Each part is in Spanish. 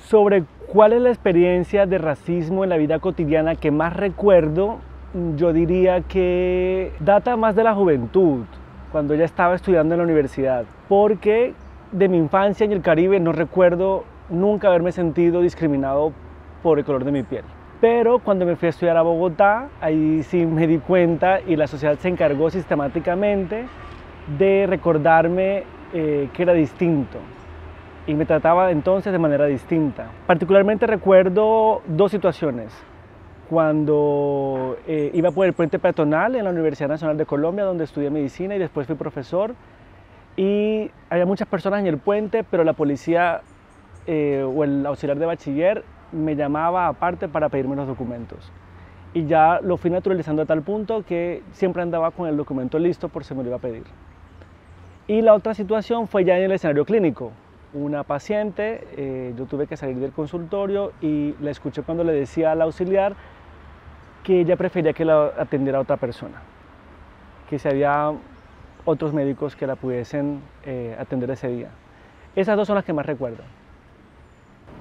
Sobre cuál es la experiencia de racismo en la vida cotidiana que más recuerdo, yo diría que data más de la juventud, cuando ya estaba estudiando en la universidad, porque de mi infancia en el Caribe no recuerdo nunca haberme sentido discriminado por el color de mi piel. Pero cuando me fui a estudiar a Bogotá, ahí sí me di cuenta y la sociedad se encargó sistemáticamente de recordarme que era distinto y me trataba entonces de manera distinta. Particularmente recuerdo dos situaciones. Cuando iba por el puente peatonal en la Universidad Nacional de Colombia, donde estudié medicina y después fui profesor, y había muchas personas en el puente, pero la policía o el auxiliar de bachiller me llamaba aparte para pedirme los documentos. Y ya lo fui naturalizando a tal punto que siempre andaba con el documento listo por si me lo iba a pedir. Y la otra situación fue ya en el escenario clínico. Una paciente, yo tuve que salir del consultorio y la escuché cuando le decía al auxiliar que ella prefería que la atendiera a otra persona, que si había otros médicos que la pudiesen atender ese día. Esas dos son las que más recuerdo.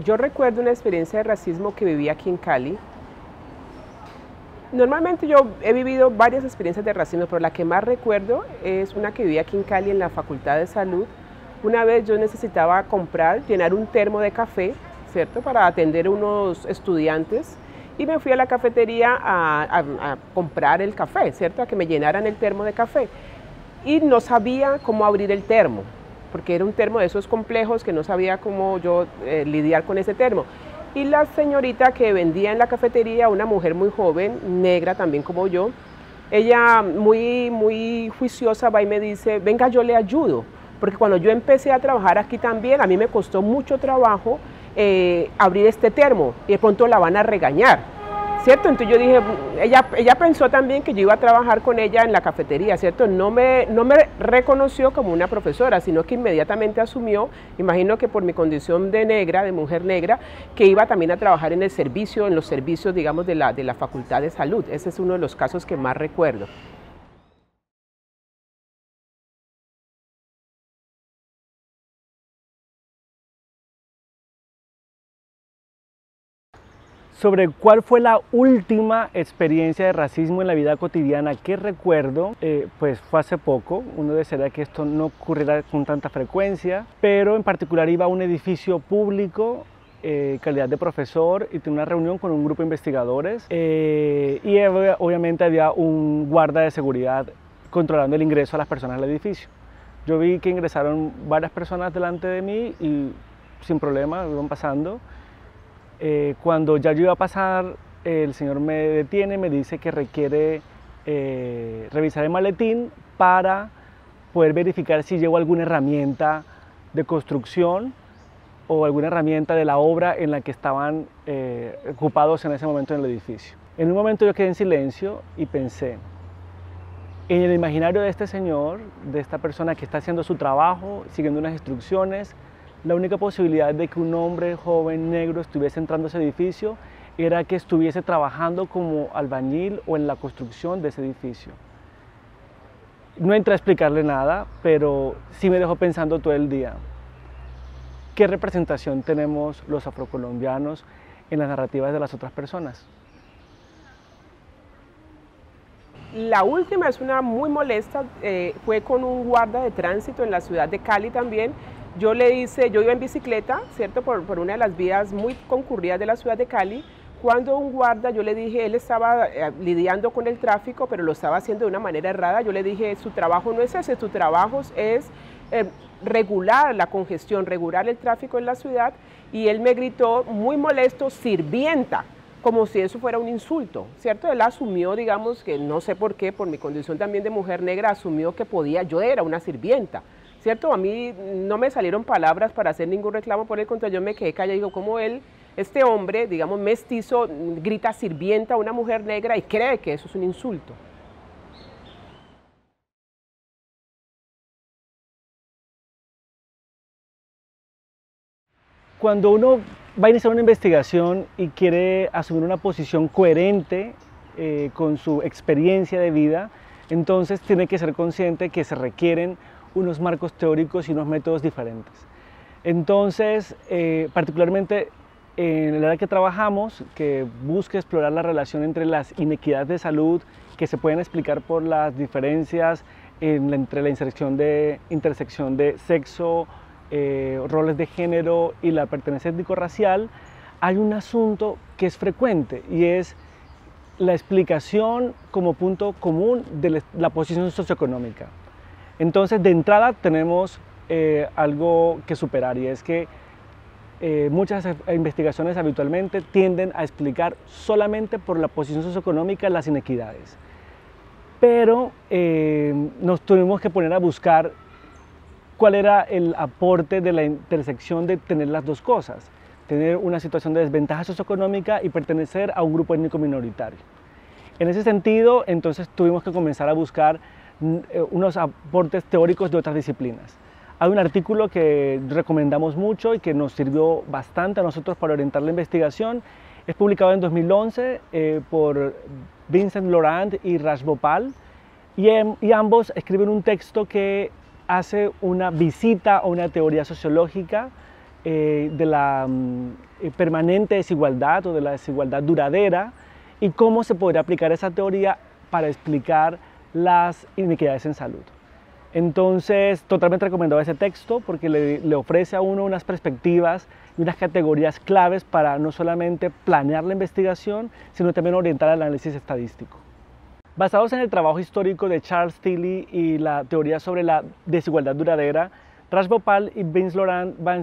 Yo recuerdo una experiencia de racismo que viví aquí en Cali. Normalmente yo he vivido varias experiencias de racismo, pero la que más recuerdo es una que viví aquí en Cali en la Facultad de Salud. Una vez yo necesitaba llenar un termo de café, ¿cierto?, para atender a unos estudiantes, y me fui a la cafetería a comprar el café, ¿cierto?, a que me llenaran el termo de café. Y no sabía cómo abrir el termo, porque era un termo de esos complejos que no sabía cómo yo lidiar con ese termo. Y la señorita que vendía en la cafetería, una mujer muy joven, negra también como yo, ella muy juiciosa va y me dice, venga, yo le ayudo. Porque cuando yo empecé a trabajar aquí también, a mí me costó mucho trabajo abrir este termo y de pronto la van a regañar, ¿cierto? Entonces yo dije, ella pensó también que yo iba a trabajar con ella en la cafetería, ¿cierto? No me reconoció como una profesora, sino que inmediatamente asumió, imagino que por mi condición de negra, de mujer negra, que iba también a trabajar en el servicio, en los servicios, digamos, de la Facultad de Salud. Ese es uno de los casos que más recuerdo. Sobre cuál fue la última experiencia de racismo en la vida cotidiana que recuerdo, pues fue hace poco. Uno desearía que esto no ocurriera con tanta frecuencia, pero en particular iba a un edificio público, calidad de profesor, y tenía una reunión con un grupo de investigadores y obviamente había un guarda de seguridad controlando el ingreso a las personas al edificio. Yo vi que ingresaron varias personas delante de mí y sin problema iban pasando. Cuando ya yo iba a pasar, el señor me detiene, me dice que requiere revisar el maletín para poder verificar si llevo alguna herramienta de construcción o alguna herramienta de la obra en la que estaban ocupados en ese momento en el edificio. En un momento yo quedé en silencio y pensé, en el imaginario de este señor, de esta persona que está haciendo su trabajo, siguiendo unas instrucciones, la única posibilidad de que un hombre joven negro estuviese entrando a ese edificio era que estuviese trabajando como albañil o en la construcción de ese edificio. No entré a explicarle nada, pero sí me dejó pensando todo el día. ¿Qué representación tenemos los afrocolombianos en las narrativas de las otras personas? La última es una muy molesta, fue con un guarda de tránsito en la ciudad de Cali también. Yo iba en bicicleta, ¿cierto?, por una de las vías muy concurridas de la ciudad de Cali. Cuando un guarda, yo le dije, él estaba lidiando con el tráfico, pero lo estaba haciendo de una manera errada. Yo le dije, su trabajo no es ese, su trabajo es regular la congestión, regular el tráfico en la ciudad. Y él me gritó, muy molesto, sirvienta, como si eso fuera un insulto, ¿cierto? Él asumió, digamos, que no sé por qué, por mi condición también de mujer negra, asumió que yo era una sirvienta, ¿cierto? A mí no me salieron palabras para hacer ningún reclamo, por el contrario, yo me quedé callada y digo, ¿cómo este hombre, digamos, mestizo, grita sirvienta a una mujer negra y cree que eso es un insulto? Cuando uno va a iniciar una investigación y quiere asumir una posición coherente con su experiencia de vida, entonces tiene que ser consciente que se requieren unos marcos teóricos y unos métodos diferentes. Entonces, particularmente en el área que trabajamos, que busca explorar la relación entre las inequidades de salud que se pueden explicar por las diferencias entre la intersección de sexo, roles de género y la pertenencia étnico-racial, hay un asunto que es frecuente y es la explicación como punto común de la posición socioeconómica. Entonces, de entrada tenemos algo que superar, y es que muchas investigaciones habitualmente tienden a explicar solamente por la posición socioeconómica las inequidades. Pero nos tuvimos que poner a buscar cuál era el aporte de la intersección de tener las dos cosas, tener una situación de desventaja socioeconómica y pertenecer a un grupo étnico minoritario. En ese sentido, entonces tuvimos que comenzar a buscar unos aportes teóricos de otras disciplinas. Hay un artículo que recomendamos mucho y que nos sirvió bastante a nosotros para orientar la investigación. Es publicado en 2011 por Vincent Laurent y Raj Bhopal, y ambos escriben un texto que hace una visita a una teoría sociológica de la permanente desigualdad o de la desigualdad duradera y cómo se podría aplicar esa teoría para explicar las inequidades en salud. Entonces, totalmente recomendado ese texto porque le ofrece a uno unas perspectivas y unas categorías claves para no solamente planear la investigación, sino también orientar el análisis estadístico. Basados en el trabajo histórico de Charles Tilly y la teoría sobre la desigualdad duradera, Raj Bhopal y Vincent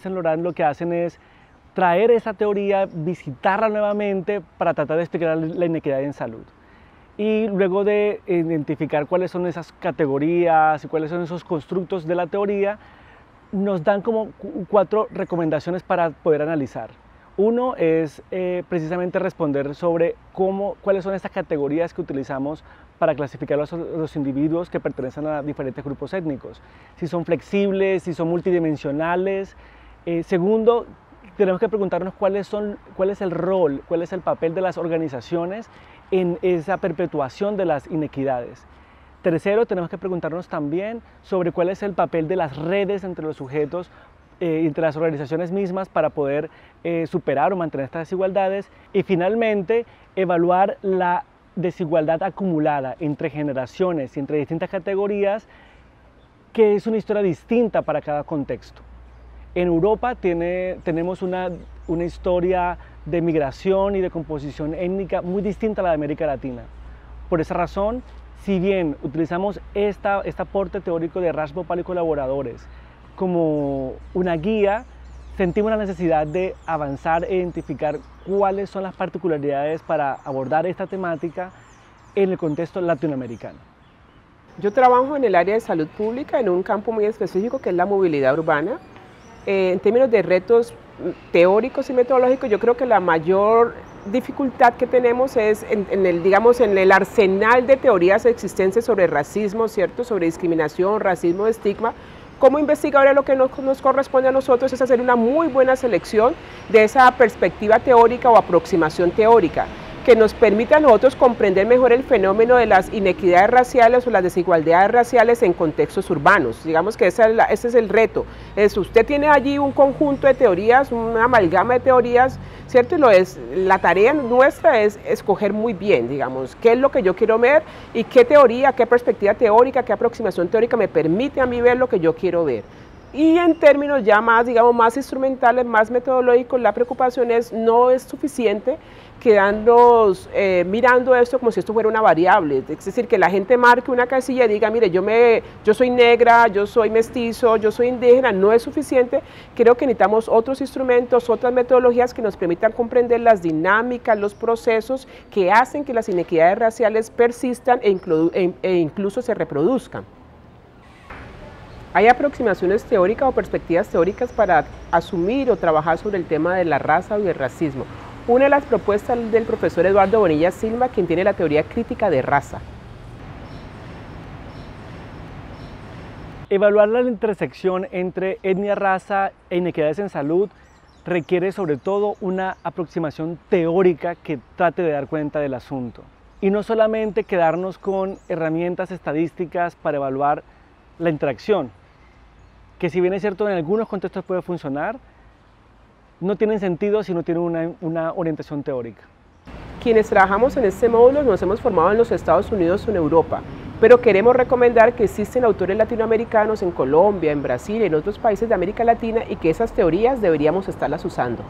Laurent lo que hacen es traer esa teoría, visitarla nuevamente para tratar de explicar la inequidad en salud. Y luego de identificar cuáles son esas categorías y cuáles son esos constructos de la teoría, nos dan como 4 recomendaciones para poder analizar. Uno es precisamente responder sobre cuáles son esas categorías que utilizamos para clasificar a los individuos que pertenecen a diferentes grupos étnicos. Si son flexibles, si son multidimensionales. Segundo, tenemos que preguntarnos cuál es el rol, cuál es el papel de las organizaciones en esa perpetuación de las inequidades. Tercero, tenemos que preguntarnos también sobre cuál es el papel de las redes entre los sujetos, entre las organizaciones mismas para poder superar o mantener estas desigualdades. Y finalmente, evaluar la desigualdad acumulada entre generaciones y entre distintas categorías, que es una historia distinta para cada contexto. En Europa tenemos una historia de migración y de composición étnica muy distinta a la de América Latina. Por esa razón, si bien utilizamos este aporte teórico de Raj Bhopal y colaboradores como una guía, sentimos la necesidad de avanzar e identificar cuáles son las particularidades para abordar esta temática en el contexto latinoamericano. Yo trabajo en el área de salud pública en un campo muy específico que es la movilidad urbana. En términos de retos teóricos y metodológicos, yo creo que la mayor dificultad que tenemos es en el arsenal de teorías existentes sobre racismo, ¿cierto? Sobre discriminación, racismo, estigma. Como investigadores, lo que nos corresponde a nosotros es hacer una muy buena selección de esa perspectiva teórica o aproximación teórica que nos permita a nosotros comprender mejor el fenómeno de las inequidades raciales o las desigualdades raciales en contextos urbanos. Digamos que ese es el reto. Usted tiene allí un conjunto de teorías, una amalgama de teorías, ¿cierto? La tarea nuestra es escoger muy bien, digamos, qué es lo que yo quiero ver y qué teoría, qué perspectiva teórica, qué aproximación teórica me permite a mí ver lo que yo quiero ver. Y en términos ya más, digamos, más instrumentales, más metodológicos, la preocupación no es suficiente quedarnos mirando esto como si esto fuera una variable, es decir, que la gente marque una casilla y diga, mire, yo soy negra, yo soy mestizo, yo soy indígena, no es suficiente. Creo que necesitamos otros instrumentos, otras metodologías que nos permitan comprender las dinámicas, los procesos que hacen que las inequidades raciales persistan e incluso se reproduzcan. Hay aproximaciones teóricas o perspectivas teóricas para asumir o trabajar sobre el tema de la raza y el racismo. Una de las propuestas del profesor Eduardo Bonilla Silva, quien tiene la teoría crítica de raza. Evaluar la intersección entre etnia, raza e inequidades en salud requiere sobre todo una aproximación teórica que trate de dar cuenta del asunto. Y no solamente quedarnos con herramientas estadísticas para evaluar la interacción, que si bien es cierto en algunos contextos puede funcionar, no tienen sentido si no tienen una orientación teórica. Quienes trabajamos en este módulo nos hemos formado en los Estados Unidos o en Europa, pero queremos recomendar que existen autores latinoamericanos en Colombia, en Brasil y en otros países de América Latina y que esas teorías deberíamos estarlas usando.